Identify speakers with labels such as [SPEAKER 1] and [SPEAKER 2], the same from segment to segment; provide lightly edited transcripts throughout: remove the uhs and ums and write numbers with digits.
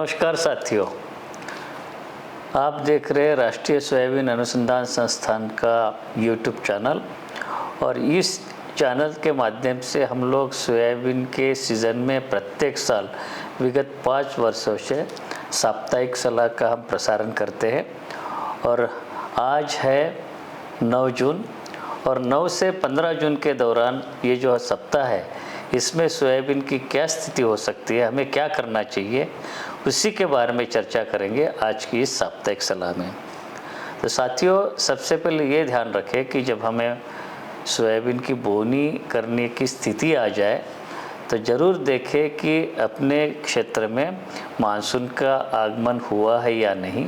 [SPEAKER 1] नमस्कार साथियों, आप देख रहे हैं राष्ट्रीय सोयाबीन अनुसंधान संस्थान का यूट्यूब चैनल। और इस चैनल के माध्यम से हम लोग सोयाबीन के सीज़न में प्रत्येक साल विगत 5 वर्षों से साप्ताहिक सलाह का हम प्रसारण करते हैं। और आज है 9 जून और 9 से 15 जून के दौरान ये जो सप्ताह है, इसमें सोयाबीन की क्या स्थिति हो सकती है, हमें क्या करना चाहिए, उसी के बारे में चर्चा करेंगे आज की इस साप्ताहिक सलाह में। तो साथियों, सबसे पहले ये ध्यान रखें कि जब हमें सोयाबीन की बोनी करने की स्थिति आ जाए तो ज़रूर देखें कि अपने क्षेत्र में मानसून का आगमन हुआ है या नहीं,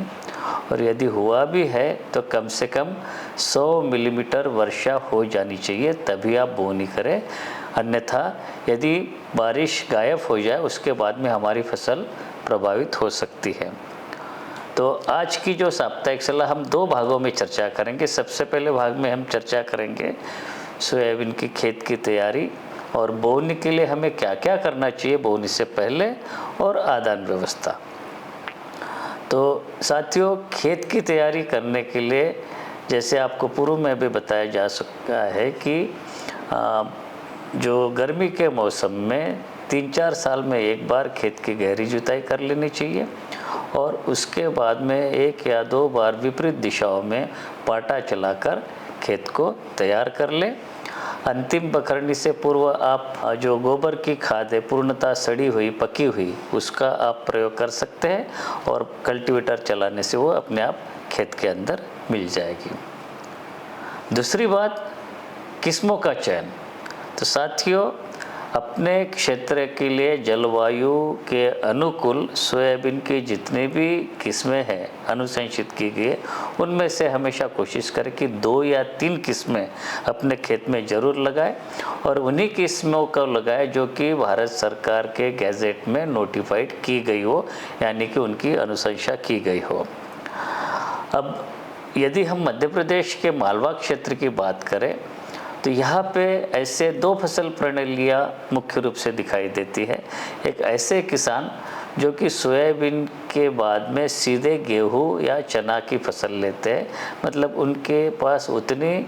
[SPEAKER 1] और यदि हुआ भी है तो कम से कम 100 मिलीमीटर वर्षा हो जानी चाहिए, तभी आप बोनी करें। अन्यथा यदि बारिश गायब हो जाए उसके बाद में हमारी फसल प्रभावित हो सकती है। तो आज की जो साप्ताहिक सलाह हम 2 भागों में चर्चा करेंगे। सबसे पहले भाग में हम चर्चा करेंगे सोयाबीन की खेत की तैयारी और बोनी के लिए हमें क्या क्या करना चाहिए बोनी से पहले, और आदान व्यवस्था। तो साथियों, खेत की तैयारी करने के लिए जैसे आपको पूर्व में भी बताया जा सकता है कि जो गर्मी के मौसम में 3-4 साल में एक बार खेत की गहरी जुताई कर लेनी चाहिए, और उसके बाद में 1 या 2 बार विपरीत दिशाओं में पाटा चलाकर खेत को तैयार कर लें। अंतिम बखरनी से पूर्व आप जो गोबर की खाद है, पूर्णतः सड़ी हुई पकी हुई, उसका आप प्रयोग कर सकते हैं, और कल्टीवेटर चलाने से वो अपने आप खेत के अंदर मिल जाएगी। दूसरी बात, किस्मों का चयन। तो साथियों, अपने क्षेत्र के लिए जलवायु के अनुकूल सोयाबीन की जितनी भी किस्में हैं अनुशंसित की गई, उनमें से हमेशा कोशिश करें कि 2 या 3 किस्में अपने खेत में ज़रूर लगाएं, और उन्हीं किस्मों को लगाएं जो कि भारत सरकार के गैजेट में नोटिफाइड की गई हो, यानी कि उनकी अनुशंसा की गई हो। अब यदि हम मध्य प्रदेश के मालवा क्षेत्र की बात करें तो यहाँ पे ऐसे 2 फसल प्रणालियाँ मुख्य रूप से दिखाई देती है। एक ऐसे किसान जो कि सोयाबीन के बाद में सीधे गेहूँ या चना की फसल लेते हैं, मतलब उनके पास उतनी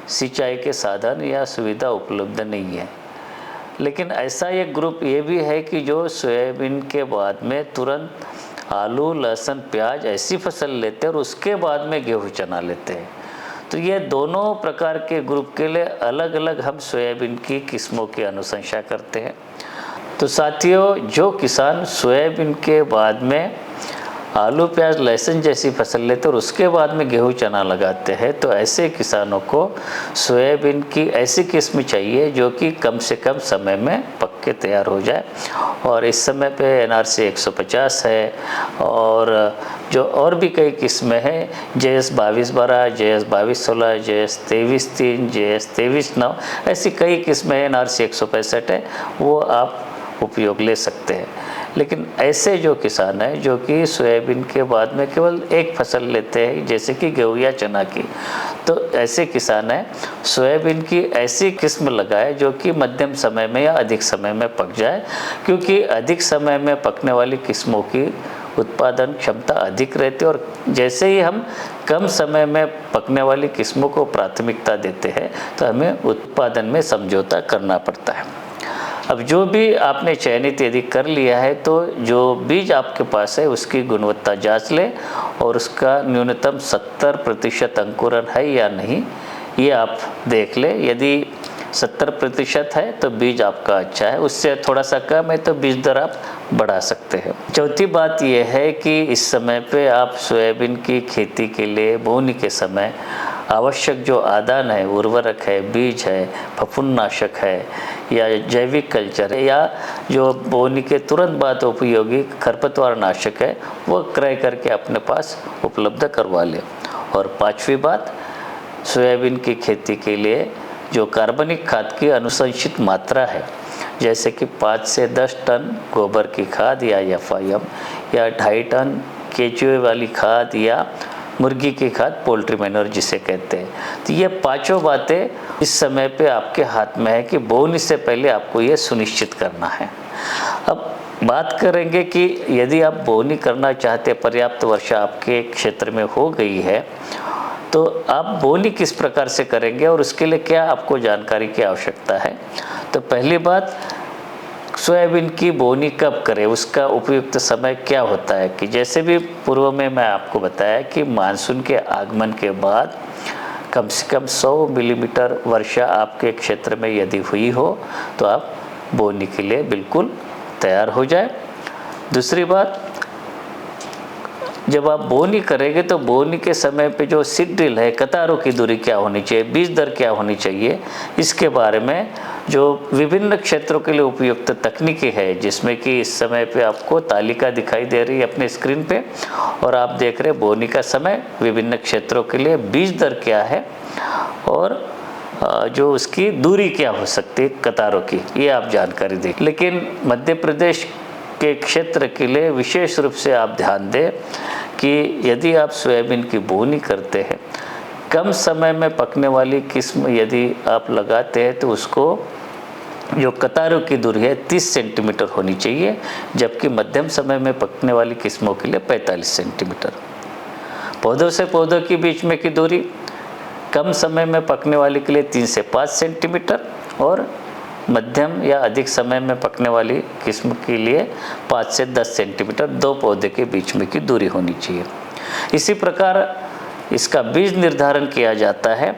[SPEAKER 1] सिंचाई के साधन या सुविधा उपलब्ध नहीं है। लेकिन ऐसा एक ग्रुप ये भी है कि जो सोयाबीन के बाद में तुरंत आलू, लहसुन, प्याज ऐसी फसल लेते हैं और उसके बाद में गेहूँ चना लेते हैं। तो ये दोनों प्रकार के ग्रुप के लिए अलग अलग हम सोयाबीन की किस्मों की अनुशंसा करते हैं। तो साथियों, जो किसान सोयाबीन के बाद में आलू, प्याज, लहसुन जैसी फसल लेते और उसके बाद में गेहूँ चना लगाते हैं, तो ऐसे किसानों को सोयाबीन की ऐसी किस्म चाहिए जो कि कम से कम समय में पक के तैयार हो जाए। और इस समय पे NRC 150 है, और जो और भी कई किस्में हैं, JS 2212, JS 2216, JS 23-3, JS 23-9, ऐसी कई किस्में NRC 165 है, वो आप उपयोग ले सकते हैं। लेकिन ऐसे जो किसान हैं जो कि सोयाबीन के बाद में केवल एक फसल लेते हैं, जैसे कि गेहूँ या चना की, तो ऐसे किसान हैं सोयाबीन की ऐसी किस्म लगाए जो कि मध्यम समय में या अधिक समय में पक जाए, क्योंकि अधिक समय में पकने वाली किस्मों की उत्पादन क्षमता अधिक रहती है, और जैसे ही हम कम समय में पकने वाली किस्मों को प्राथमिकता देते हैं तो हमें उत्पादन में समझौता करना पड़ता है। अब जो भी आपने चयनित यदि कर लिया है, तो जो बीज आपके पास है उसकी गुणवत्ता जांच लें, और उसका न्यूनतम 70% अंकुरण है या नहीं, ये आप देख लें। यदि 70% है तो बीज आपका अच्छा है, उससे थोड़ा सा कम है तो बीज दर आप बढ़ा सकते हैं। चौथी बात यह है कि इस समय पे आप सोयाबीन की खेती के लिए बोनी के समय आवश्यक जो आदान है, उर्वरक है, बीज है, फफूंदनाशक है, या जैविक कल्चर है, या जो बोनी के तुरंत बाद उपयोगी खरपतवार नाशक है, वो क्रय करके अपने पास उपलब्ध करवा लें। और 5वीं बात, सोयाबीन की खेती के लिए जो कार्बनिक खाद की अनुशंसित मात्रा है, जैसे कि 5 से 10 टन गोबर की खाद या FIM, या 2.5 टन केचुए वाली खाद, या मुर्गी की खाद, पोल्ट्री मैन्योर जिसे कहते हैं। तो ये 5 बातें इस समय पे आपके हाथ में है कि बोनी से पहले आपको ये सुनिश्चित करना है। अब बात करेंगे कि यदि आप बोनी करना चाहते हैं, पर्याप्त वर्षा आपके क्षेत्र में हो गई है, तो आप बोनी किस प्रकार से करेंगे और उसके लिए क्या आपको जानकारी की आवश्यकता है। तो पहली बात, सोयाबीन की बोनी कब करें, उसका उपयुक्त समय क्या होता है कि जैसे भी पूर्व में मैं आपको बताया कि मानसून के आगमन के बाद कम से कम 100 मिलीमीटर वर्षा आपके क्षेत्र में यदि हुई हो तो आप बोनी के लिए बिल्कुल तैयार हो जाए। दूसरी बात, जब आप बोनी करेंगे तो बोनी के समय पे जो सीड ड्रिल है, कतारों की दूरी क्या होनी चाहिए, बीज दर क्या होनी चाहिए, इसके बारे में जो विभिन्न क्षेत्रों के लिए उपयुक्त तकनीकी है, जिसमें कि इस समय पे आपको तालिका दिखाई दे रही है अपने स्क्रीन पे और आप देख रहे हैं बोनी का समय, विभिन्न क्षेत्रों के लिए बीज दर क्या है और जो उसकी दूरी क्या हो सकती है कतारों की, ये आप जानकारी दें। लेकिन मध्य प्रदेश के क्षेत्र के लिए विशेष रूप से आप ध्यान दें कि यदि आप सोयाबीन की बोनी करते हैं, कम समय में पकने वाली किस्म यदि आप लगाते हैं तो उसको जो कतारों की दूरी है 30 सेंटीमीटर होनी चाहिए, जबकि मध्यम समय में पकने वाली किस्मों के लिए 45 सेंटीमीटर। पौधों से पौधों के बीच में की दूरी कम समय में पकने वाली के लिए 3 से 5 सेंटीमीटर और मध्यम या अधिक समय में पकने वाली किस्म के लिए 5 से 10 सेंटीमीटर दो पौधे के बीच में की दूरी होनी चाहिए। इसी प्रकार इसका बीज निर्धारण किया जाता है।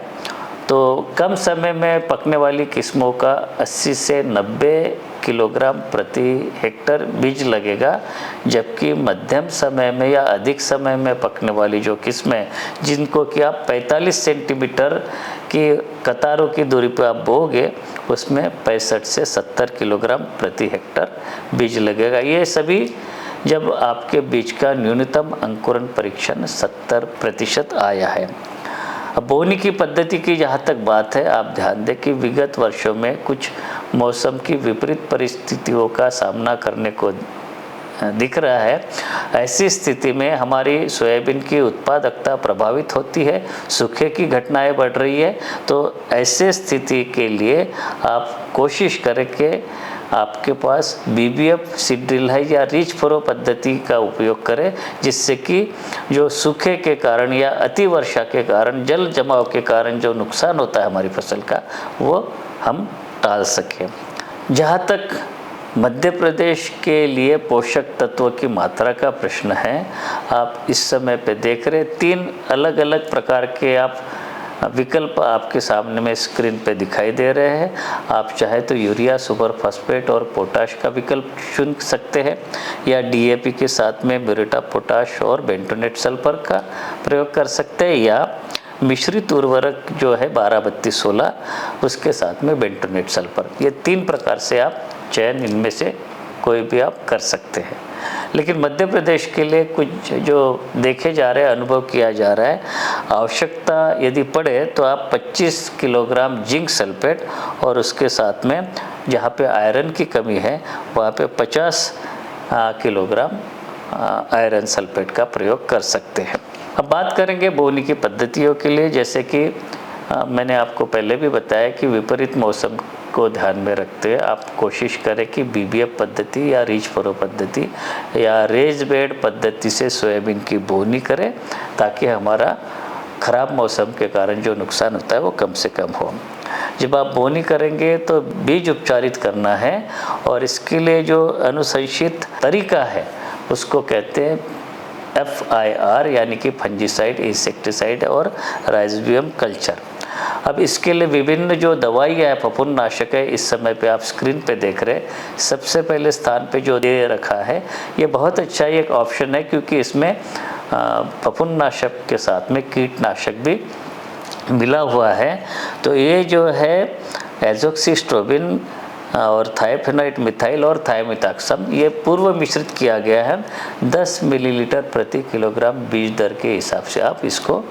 [SPEAKER 1] तो कम समय में पकने वाली किस्मों का 80 से 90 किलोग्राम प्रति हेक्टर बीज लगेगा, जबकि मध्यम समय में या अधिक समय में पकने वाली जो किस्में जिनको कि आप 45 सेंटीमीटर की कतारों की दूरी पर आप बोओगे, उसमें 65 से 70 किलोग्राम प्रति हेक्टर बीज लगेगा। ये सभी जब आपके बीज का न्यूनतम अंकुरण परीक्षण 70% आया है। अब बोनी की पद्धति की जहाँ तक बात है, आप ध्यान दें कि विगत वर्षों में कुछ मौसम की विपरीत परिस्थितियों का सामना करने को दिख रहा है। ऐसी स्थिति में हमारी सोयाबीन की उत्पादकता प्रभावित होती है, सूखे की घटनाएं बढ़ रही है। तो ऐसे स्थिति के लिए आप कोशिश करें कि आपके पास BBF सीड ड्रिल है या रिच फरो पद्धति का उपयोग करें, जिससे कि जो सूखे के कारण या अति वर्षा के कारण, जल जमाव के कारण जो नुकसान होता है हमारी फसल का, वो हम टाल सकें। जहाँ तक मध्य प्रदेश के लिए पोषक तत्वों की मात्रा का प्रश्न है, आप इस समय पे देख रहे 3 अलग अलग प्रकार के आप विकल्प आपके सामने में स्क्रीन पे दिखाई दे रहे हैं। आप चाहे तो यूरिया, सुपर फास्फेट और पोटाश का विकल्प चुन सकते हैं या DAP के साथ में म्यूरेट ऑफ पोटाश और बेंटोनेट सल्फर का प्रयोग कर सकते हैं, या मिश्रित उर्वरक जो है 12-32-16 उसके साथ में बेंटोनेट सल्फर। ये 3 प्रकार से आप चयन इनमें से कोई भी आप कर सकते हैं। लेकिन मध्य प्रदेश के लिए कुछ जो देखे जा रहे हैं, अनुभव किया जा रहा है, आवश्यकता यदि पड़े तो आप 25 किलोग्राम जिंक सल्फेट और उसके साथ में जहाँ पे आयरन की कमी है वहाँ पे 50 किलोग्राम आयरन सल्फेट का प्रयोग कर सकते हैं। अब बात करेंगे बोनी की पद्धतियों के लिए। जैसे कि मैंने आपको पहले भी बताया कि विपरीत मौसम को ध्यान में रखते हुए आप कोशिश करें कि BBF पद्धति या रिच फरो पद्धति या रेज बेड पद्धति से सोयाबीन की बोनी करें, ताकि हमारा ख़राब मौसम के कारण जो नुकसान होता है वो कम से कम हो। जब आप बोनी करेंगे तो बीज उपचारित करना है और इसके लिए जो अनुशंसित तरीका है उसको कहते हैं FIR, यानी कि फंजीसाइड, इंसेक्टिसाइड और राइजोबियम कल्चर। अब इसके लिए विभिन्न जो दवाई है, फफूंदनाशक है, इस समय पे आप स्क्रीन पे देख रहे हैं। सबसे पहले स्थान पे जो दे रखा है, ये बहुत अच्छा एक ऑप्शन है, क्योंकि इसमें फफूंदनाशक के साथ में कीटनाशक भी मिला हुआ है। तो ये जो है एजोक्सिस्ट्रोबिन और थायोफेनोइट मिथाइल और थायोमिथाक्सम, ये पूर्व मिश्रित किया गया है। 10 मिलीलीटर प्रति किलोग्राम बीज दर के हिसाब से आप इसको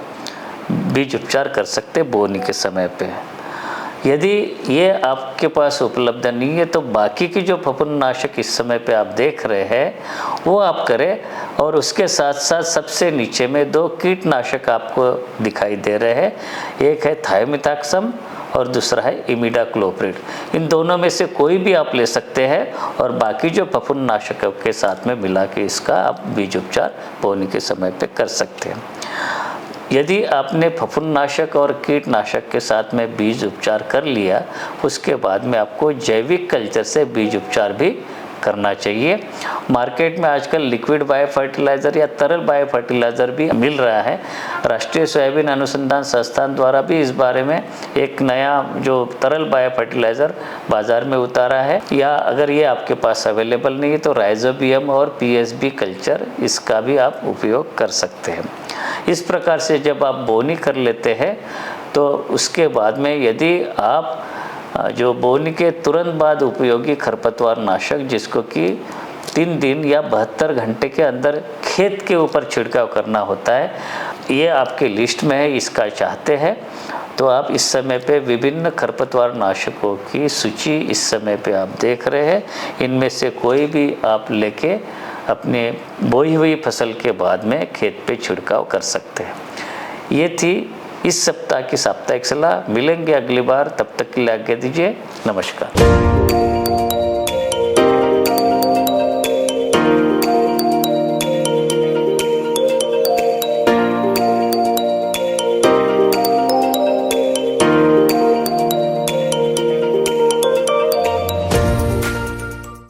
[SPEAKER 1] बीज उपचार कर सकते बोनी के समय पे। यदि ये आपके पास उपलब्ध नहीं है तो बाकी की जो फफूंदनाशक इस समय पे आप देख रहे हैं वो आप करें, और उसके साथ साथ सबसे नीचे में 2 कीटनाशक आपको दिखाई दे रहे हैं। एक है थायोमिथाक्सम और दूसरा है इमिडाक्लोप्रिड। इन दोनों में से कोई भी आप ले सकते हैं और बाकी जो फफूंदनाशकों के साथ में मिला के इसका आप बीज उपचार बोने के समय पे कर सकते हैं। यदि आपने फफूंदनाशक और कीटनाशक के साथ में बीज उपचार कर लिया, उसके बाद में आपको जैविक कल्चर से बीज उपचार भी करना चाहिए। मार्केट में आजकल लिक्विड बायो फर्टिलाइज़र या तरल बायो फर्टिलाइज़र भी मिल रहा है। राष्ट्रीय सोयाबीन अनुसंधान संस्थान द्वारा भी इस बारे में एक नया जो तरल बायो फर्टिलाइज़र बाज़ार में उतारा है, या अगर ये आपके पास अवेलेबल नहीं है तो राइजोबियम और पीएसबी कल्चर, इसका भी आप उपयोग कर सकते हैं। इस प्रकार से जब आप बोनी कर लेते हैं तो उसके बाद में यदि आप जो बोनी के तुरंत बाद उपयोगी खरपतवार नाशक, जिसको कि 3 दिन या 72 घंटे के अंदर खेत के ऊपर छिड़काव करना होता है, ये आपके लिस्ट में है, इसका चाहते हैं तो आप इस समय पे विभिन्न खरपतवार नाशकों की सूची इस समय पे आप देख रहे हैं। इनमें से कोई भी आप लेके अपने बोई हुई फसल के बाद में खेत पे छिड़काव कर सकते हैं। ये थी इस सप्ताह की साप्ताहिक सलाह। मिलेंगे अगली बार, तब तक के लिए आज्ञा दीजिए। नमस्कार।